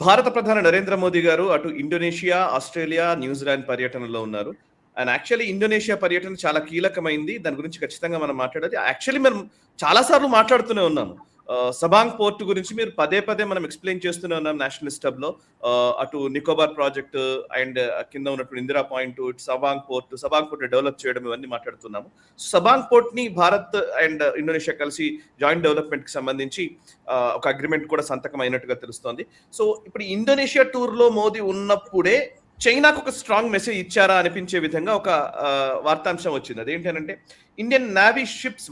భారత ప్రధాని నరేంద్ర మోదీ గారు అటు ఇండోనేషియా, ఆస్ట్రేలియా, న్యూజిలాండ్ పర్యటనలో ఉన్నారు. అండ్ యాక్చువల్లీ ఇండోనేషియా పర్యటన చాలా కీలకమైంది. దాని గురించి ఖచ్చితంగా మనం మాట్లాడాలి. యాక్చువల్లీ మనం చాలా సార్లు మాట్లాడుతూనే ఉన్నాము. సబాంగ్ పోర్ట్ గురించి మీరు పదే పదే మనం ఎక్స్‌ప్లెయిన్ చేస్తూనే ఉన్నాం నేషనలిస్ట్ హబ్‌లో. అటు నికోబార్ ప్రాజెక్ట్ అండ్ కింద ఉన్నటువంటి Indira point, Sabang port develop చేయడం ఇవన్నీ మాట్లాడుతున్నాము. సబాంగ్ పోర్ట్‌ని భారత్ అండ్ ఇండోనేషియా కలిసి జాయింట్ డెవలప్‌మెంట్‌కి సంబంధించి ఒక అగ్రీమెంట్ కూడా సంతకం అయినట్టుగా తెలుస్తోంది. సో ఇప్పుడు ఇండోనేషియా టూర్‌లో మోదీ ఉన్నప్పుడే చైనాకు ఒక స్ట్రాంగ్ మెసేజ్ ఇచ్చారా అనిపించే విధంగా ఒక వార్తాంశం వచ్చింది. అదేంటనంటే Indian navy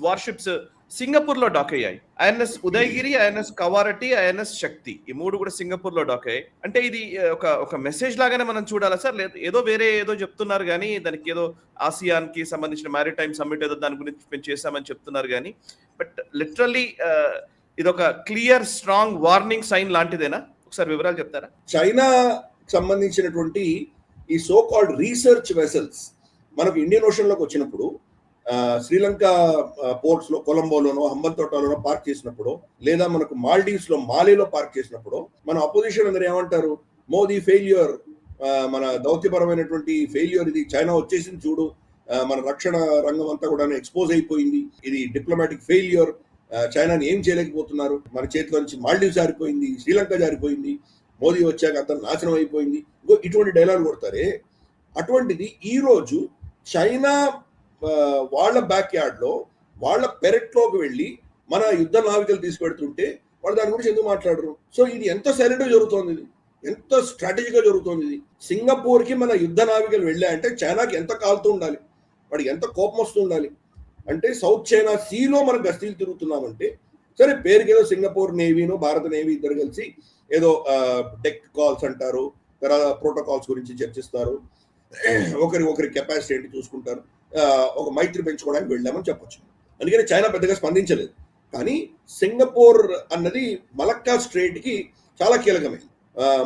war ships Singapore లో డాక్ అయ్యాయి. INS Udaygiri, INS Kavaratti, INS Shakti, ఈ 3 కూడా సింగపూర్ లో డాక్ అయ్యాయి. అంటే ఇది ఒక మెసేజ్ లాగానే మనం చూడాలా సార్? లేదు ఏదో చెప్తున్నారు కానీ దానికి ఏదో ఆసియాన్ కి సంబంధించిన మ్యారిటైమ్ సమ్మిట్ ఏదో దాని గురించి మేము చేశామని చెప్తున్నారు కానీ బట్ లిటరల్లీ ఇది ఒక క్లియర్ స్ట్రాంగ్ వార్నింగ్ సైన్ లాంటిదేనా? ఒకసారి వివరాలు చెప్తారా? చైనా సంబంధించినటువంటి ఈ సో కాల్డ్ రీసెర్చ్ వెసల్స్ మనకు ఇండియన్ ఓషన్ లోకి వచ్చినప్పుడు శ్రీలంక పోర్ట్స్ లో కొలంబోలోనో హంబన్తోటలోనో పార్క్ చేసినప్పుడు, లేదా మనకు మాల్డీవ్స్ లో మాలేలో పార్క్ చేసినప్పుడు మన అపోజిషన్ అందరూ ఏమంటారు? మోదీ ఫెయిల్యూర్, మన దౌత్యపరమైనటువంటి ఫెయిల్యూర్, ఇది చైనా వచ్చేసింది చూడు, మన రక్షణ రంగం అంతా కూడా ఎక్స్పోజ్ అయిపోయింది, ఇది డిప్లొమాటిక్ ఫెయిల్యూర్, చైనాని ఏం చేయలేకపోతున్నారు, మన చేతిలో నుంచి మాల్డీవ్స్ జారిపోయింది, శ్రీలంక జారిపోయింది, మోదీ వచ్చాక అంతా నాశనం అయిపోయింది, ఇటువంటి డైలాగ్ కొడతారే. అటువంటిది ఈ రోజు చైనా వాళ్ళ బ్యాక్ యార్డ్ లో వాళ్ళ పెరట్లోకి వెళ్ళి మన యుద్ధ నావికలు తీసుకెడుతుంటే వాళ్ళు దాని గురించి ఎందుకు మాట్లాడరు? సో ఇది ఎంత సైలెంట్ గా జరుగుతోంది, ఇది ఎంత స్ట్రాటజీగా జరుగుతోంది. ఇది సింగపూర్ కి మన యుద్ధ నావికలు వెళ్ళాయంటే చైనాకి ఎంత కాలుతూ ఉండాలి, వాడికి ఎంత కోపం వస్తూ ఉండాలి. అంటే సౌత్ చైనా సీలో మనం గస్తీలు తిరుగుతున్నామంటే, సరే పేరుకి ఏదో సింగపూర్ నేవీను భారత నేవీ ఇద్దరు కలిసి ఏదో టెక్ కాల్స్ అంటారు, తర్వాత ప్రోటోకాల్స్ గురించి చర్చిస్తారు, ఒకరి కెపాసిటీ ఏంటి చూసుకుంటారు, ఒక మైత్రి పెంచుకోవడానికి వెళ్ళామని చెప్పొచ్చు. అందుకని చైనా పెద్దగా స్పందించలేదు. కానీ సింగపూర్ అన్నది మలక్కా స్ట్రేట్ కి చాలా కీలకమైంది.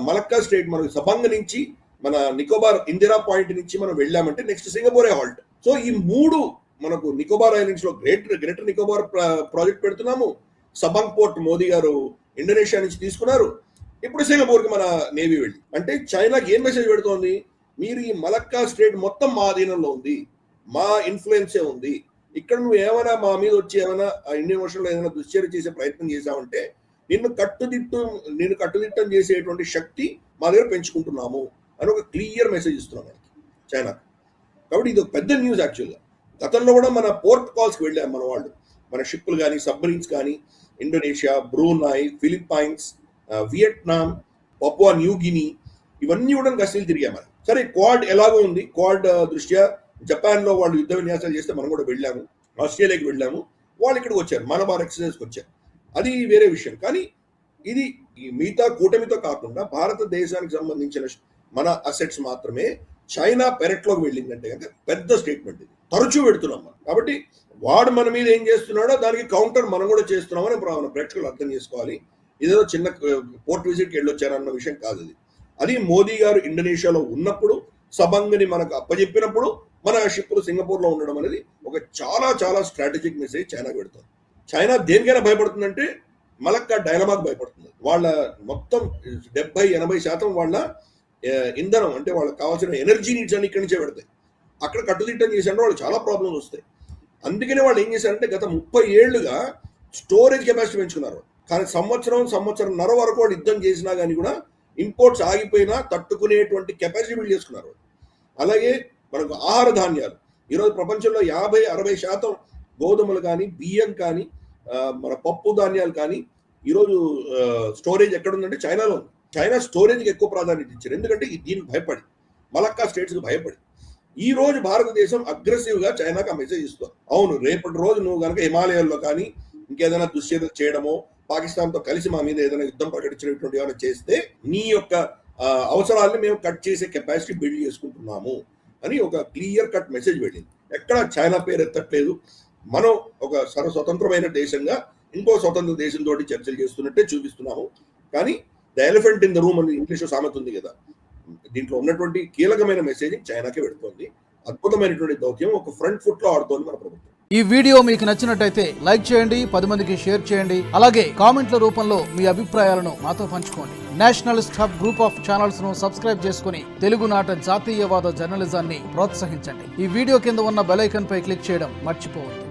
మలక్కా స్ట్రేట్ మనకు సబంగ్ నుంచి మన నికోబార్ ఇందిరా పాయింట్ నుంచి మనం వెళ్ళామంటే నెక్స్ట్ సింగపూరే హాల్ట్. సో ఈ 3 మనకు నికోబార్ ఐలాండ్స్ లో గ్రేటర్ నికోబార్ ప్రాజెక్ట్ పెడుతున్నాము. సబంగ్ పోర్ట్ మోదీ గారు ఇండోనేషియా నుంచి తీసుకున్నారు. ఇప్పుడు సింగపూర్ కి మన నేవీ వెళ్ళి, అంటే చైనాకి ఏం మెసేజ్ పెడుతోంది? మీరు ఈ మలక్కా స్ట్రేట్ మొత్తం మా అధీనంలో ఉంది, మా ఇన్ఫ్లుయెన్సే ఉంది, ఇక్కడ నువ్వు ఏమైనా మా మీద వచ్చి ఏమైనా ఇండియన్ ఓషన్ లో ఏదైనా దుశ్చర్య చేసే ప్రయత్నం చేశావంటే నిన్ను కట్టుదిట్టం చేసేటువంటి శక్తి మా దగ్గర పెంచుకుంటున్నాము అని ఒక క్లియర్ మెసేజ్ ఇస్తున్నాం మనకి చైనా. కాబట్టి ఇది ఒక పెద్ద న్యూస్. యాక్చువల్గా గతంలో కూడా మన పోర్ట్ కాల్స్కి వెళ్ళాము మన వాళ్ళు, మన షిప్పులు కానీ సబ్మరీన్స్ కానీ Indonesia, Brunei, Philippines, Vietnam, Papua New Guinea, ఇవన్నీ కూడా గస్తీలు తిరిగాము. సరే క్వాడ్ ఎలాగో ఉంది, క్వాడ్ దృష్ట్యా జపాన్ లో వాళ్ళు యుద్ధ విన్యాసాలు చేస్తే మనం కూడా వెళ్ళాము, ఆస్ట్రేలియాకి వెళ్ళాము, వాళ్ళు ఇక్కడికి వచ్చారు, మలబార్ ఎక్సర్సైజ్కి వచ్చారు, అది వేరే విషయం. కానీ ఇది మిగతా కూటమితో కాకుండా భారతదేశానికి సంబంధించిన మన అసెట్స్ మాత్రమే చైనా పెరట్లోకి వెళ్ళిందంటే కనుక పెద్ద స్టేట్మెంట్. ఇది తరచూ పెడుతున్నాం మనం. కాబట్టి వాడు మన మీద ఏం చేస్తున్నాడో దానికి కౌంటర్ మనం కూడా చేస్తున్నామని ప్రేక్షకులు అర్థం చేసుకోవాలి. ఇదేదో చిన్న పోర్ట్ విజిట్కి వెళ్ళొచ్చారన్న విషయం కాదు. అది మోదీ గారు ఇండోనేషియాలో ఉన్నప్పుడు సబంగ్ని మనకు అప్పచెప్పినప్పుడు మన షిప్పులు సింగపూర్ లో ఉండడం అనేది ఒక చాలా చాలా స్ట్రాటజిక్ మెసేజ్ చైనాకి పెడుతుంది. చైనా దేనికైనా భయపడుతుందంటే మలక్కా డైలమాగ్ భయపడుతుంది. వాళ్ళ మొత్తం 70-80% వాళ్ళ ఇంధనం, అంటే వాళ్ళకి కావాల్సిన ఎనర్జీ నీడ్స్ అన్ని ఇక్కడి నుంచే పెడతాయి. అక్కడ కట్టుదిట్టం చేశారంటే వాళ్ళు చాలా ప్రాబ్లమ్స్ వస్తాయి. అందుకనే వాళ్ళు ఏం చేశారంటే గత 30 ఏళ్లుగా స్టోరేజ్ కెపాసిటీ పెంచుకున్నారు. కానీ సంవత్సరంన్నర వరకు వాళ్ళు యుద్ధం చేసినా కానీ కూడా ఇంపోర్ట్స్ ఆగిపోయినా తట్టుకునేటువంటి కెపాసిటీ బిల్డ్ చేసుకున్నారు. అలాగే మనకు ఆహార ధాన్యాలు ఈరోజు ప్రపంచంలో 50-60% గోధుమలు కానీ బియ్యం కానీ మన పప్పు ధాన్యాలు కానీ ఈరోజు స్టోరేజ్ ఎక్కడుందంటే చైనాలో ఉంది. చైనా స్టోరేజ్కి ఎక్కువ ప్రాధాన్యత ఇచ్చారు. ఎందుకంటే దీనికి భయపడి, మలక్కా స్టేట్స్కి భయపడి. ఈ రోజు భారతదేశం అగ్రెసివ్ గా చైనాకి ఆ మెసేజ్ ఇస్తుంది. అవును, రేపటి రోజు నువ్వు కనుక హిమాలయాల్లో కానీ ఇంకేదైనా దుశ్చర్యలు చేయడమో, పాకిస్తాన్ తో కలిసి మా మీద ఏదైనా యుద్ధం ప్రకటించినటువంటి ఏమైనా చేస్తే నీ యొక్క అవసరాలను మేము కట్ చేసే కెపాసిటీ బిల్డ్ చేసుకుంటున్నాము అని ఒక క్లియర్ కట్ మెసేజ్ వెళ్ళింది. ఎక్కడ చైనా పేరు ఎత్తట్లేదు. మనం ఒక స్వతంత్రమైన దేశంగా ఇంకో స్వతంత్ర దేశంతో చర్చలు చేస్తున్నట్టే చూపిస్తున్నాము. కానీ the elephant in the room అని ఇంగ్లీష్ సామెత ఉంది కదా, దీంట్లో ఉన్నటువంటి కీలకమైన మెసేజ్ చైనాకే పెడుతోంది. అద్భుతమైనటువంటి దౌత్యం ఒక ఫ్రంట్ ఫుట్ లో ఆడుతోంది మన ప్రభుత్వం. ఈ వీడియో మీకు నచ్చినట్టయితే లైక్ చేయండి, 10 మందికి షేర్ చేయండి. అలాగే కామెంట్ల రూపంలో మీ అభిప్రాయాలను మాతో పంచుకోండి. Nationalist hub group of channels ను సబ్స్క్రైబ్ చేసుకుని తెలుగునాట జాతీయవాద జర్నలిజాన్ని ప్రోత్సహించండి. ఈ వీడియో కింద ఉన్న బెల్ ఐకాన్ పై క్లిక్ చేయడం మర్చిపోవద్దు.